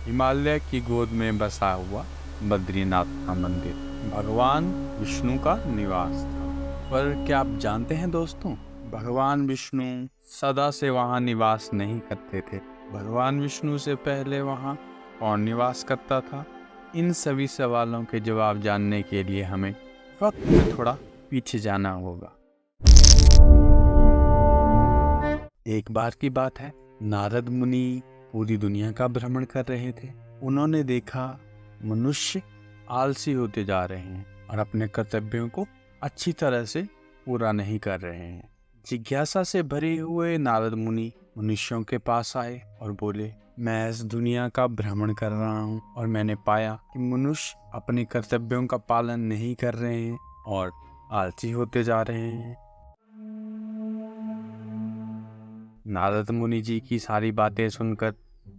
हिमालय की गोद में बसा हुआ बद्रीनाथ का मंदिर भगवान विष्णु का निवास था। पर क्या आप जानते हैं दोस्तों, भगवान विष्णु सदा से वहाँ निवास नहीं करते थे। भगवान विष्णु से पहले वहाँ कौन निवास करता था? इन सभी सवालों के जवाब जानने के लिए हमें वक्त में थोड़ा पीछे जाना होगा। एक बार की बात है, नारद मुनि पूरी दुनिया का भ्रमण कर रहे थे। उन्होंने देखा मनुष्य आलसी होते जा रहे हैं और अपने कर्तव्यों को अच्छी तरह से पूरा नहीं कर रहे हैं। जिज्ञासा से भरे हुए नारद मुनि मनुष्यों के पास आए और बोले, मैं इस दुनिया का भ्रमण कर रहा हूँ और मैंने पाया कि मनुष्य अपने कर्तव्यों का पालन नहीं कर रहे हैं और आलसी होते जा रहे हैं। नारद मुनि जी की सारी बातें सुनकर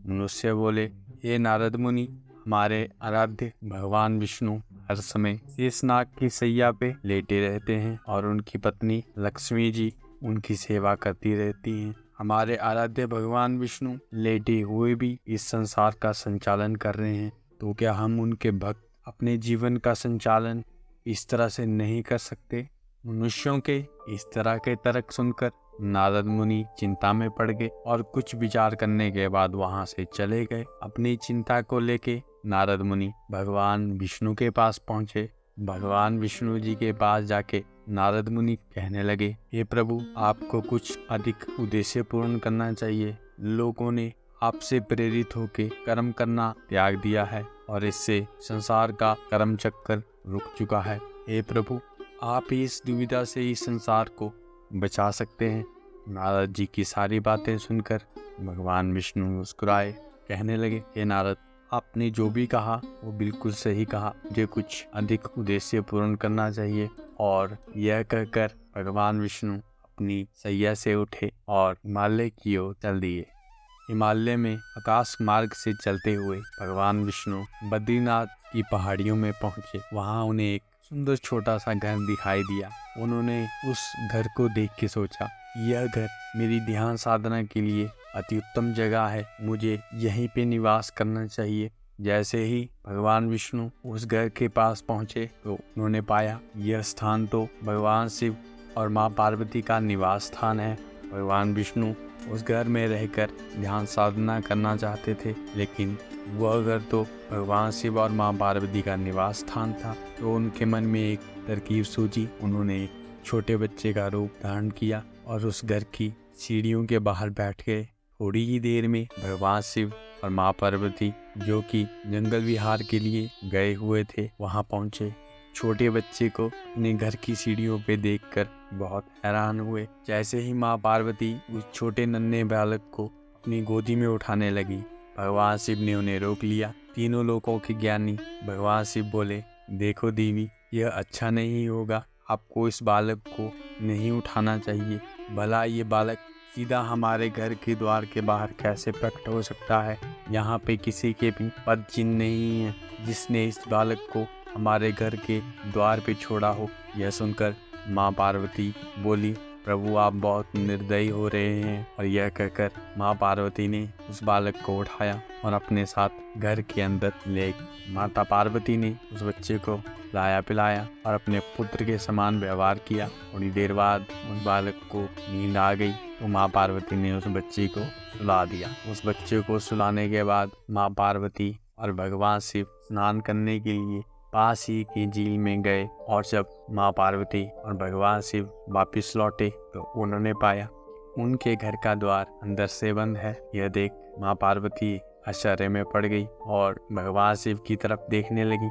मनुष्य बोले, हे नारद मुनि, हमारे आराध्य भगवान विष्णु हर समय शेषनाग की सैया पे लेटे रहते हैं और उनकी पत्नी लक्ष्मी जी उनकी सेवा करती रहती हैं। हमारे आराध्य भगवान विष्णु लेटे हुए भी इस संसार का संचालन कर रहे हैं, तो क्या हम उनके भक्त अपने जीवन का संचालन इस तरह से नहीं कर सकते? मनुष्यों के इस तरह के तर्क सुनकर नारद मुनि चिंता में पड़ गए और कुछ विचार करने के बाद वहां से चले गए। अपनी चिंता को लेके नारद मुनि भगवान विष्णु के पास पहुंचे। भगवान विष्णु जी के पास जाके नारद मुनि कहने लगे, हे प्रभु, आपको कुछ अधिक उद्देश्य पूर्ण करना चाहिए। लोगों ने आपसे प्रेरित होके कर्म करना त्याग दिया है और इससे संसार का कर्म चक्कर रुक चुका है। हे प्रभु, आप इस दुविधा से इस संसार को बचा सकते हैं। नारद जी की सारी बातें सुनकर भगवान विष्णु मुस्कुराए, कहने लगे, हे नारद, आपने जो भी कहा वो बिल्कुल सही कहा। मुझे कुछ अधिक उद्देश्य पूर्ण करना चाहिए। और यह कहकर भगवान विष्णु अपनी सैया से उठे और हिमालय की ओर चल दिए। हिमालय में आकाश मार्ग से चलते हुए भगवान विष्णु बद्रीनाथ की पहाड़ियों में पहुंचे। वहां उन्हें एक सुंदर छोटा सा घर दिखाई दिया। उन्होंने उस घर को देख के सोचा, यह घर मेरी ध्यान साधना के लिए अति उत्तम जगह है, मुझे यहीं पे निवास करना चाहिए। जैसे ही भगवान विष्णु उस घर के पास पहुंचे तो उन्होंने पाया यह स्थान तो भगवान शिव और माँ पार्वती का निवास स्थान है। भगवान विष्णु उस घर में रहकर ध्यान साधना करना चाहते थे, लेकिन वह घर तो भगवान शिव और माँ पार्वती का निवास स्थान था। तो उनके मन में एक तरकीब सूझी। उन्होंने एक छोटे बच्चे का रूप धारण किया और उस घर की सीढ़ियों के बाहर बैठ गए। थोड़ी ही देर में भगवान शिव और माँ पार्वती, जो कि जंगल विहार के लिए गए हुए थे, वहां पहुंचे। छोटे बच्चे को अपने घर की सीढ़ियों पे देखकर बहुत हैरान हुए। जैसे ही माँ पार्वती उस छोटे नन्हे बालक को अपनी गोदी में उठाने लगी, भगवान शिव ने उन्हें रोक लिया। तीनों लोकों के ज्ञानी भगवान शिव बोले, देखो देवी, यह अच्छा नहीं होगा, आपको इस बालक को नहीं उठाना चाहिए। भला ये बालक सीधा हमारे घर के द्वार के बाहर कैसे प्रकट हो सकता है? यहाँ पे किसी के भी पद चिन्ह नहीं है जिसने इस बालक को हमारे घर के द्वार पे छोड़ा हो। यह सुनकर माँ पार्वती बोली, प्रभु, आप बहुत निर्दयी हो रहे हैं। और यह कहकर माँ पार्वती ने उस बालक को उठाया और अपने साथ घर के अंदर ले गई। माता पार्वती ने उस बच्चे को लाया पिलाया और अपने पुत्र के समान व्यवहार किया। थोड़ी देर बाद उस बालक को नींद आ गई तो माँ पार्वती ने उस बच्चे को सुला दिया। उस बच्चे को सुलाने के बाद माँ पार्वती और भगवान शिव स्नान करने के लिए पास ही की झील में गए। और जब माँ पार्वती और भगवान शिव वापिस लौटे तो उन्होंने पाया उनके घर का द्वार अंदर से बंद है। यह देख माँ पार्वती आश्चर्य में पड़ गई और भगवान शिव की तरफ देखने लगी।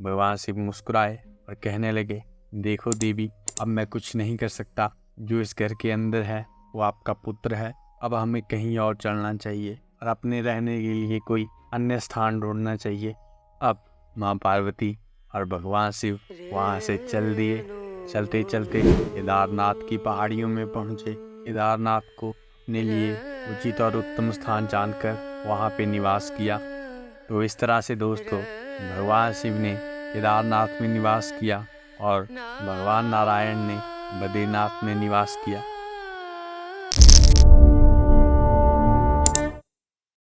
भगवान शिव मुस्कुराए और कहने लगे, देखो देवी, अब मैं कुछ नहीं कर सकता। जो इस घर के अंदर है वो आपका पुत्र है। अब हमें कहीं और चलना चाहिए और अपने रहने के लिए कोई अन्य स्थान ढूंढना चाहिए। अब माँ पार्वती और भगवान शिव वहाँ से चल दिए। चलते चलते केदारनाथ की पहाड़ियों में पहुँचे। केदारनाथ को अपने लिए उचित और उत्तम स्थान जानकर वहाँ पे निवास किया। तो इस तरह से दोस्तों, भगवान शिव ने केदारनाथ में निवास किया और भगवान नारायण ने बद्रीनाथ में निवास किया।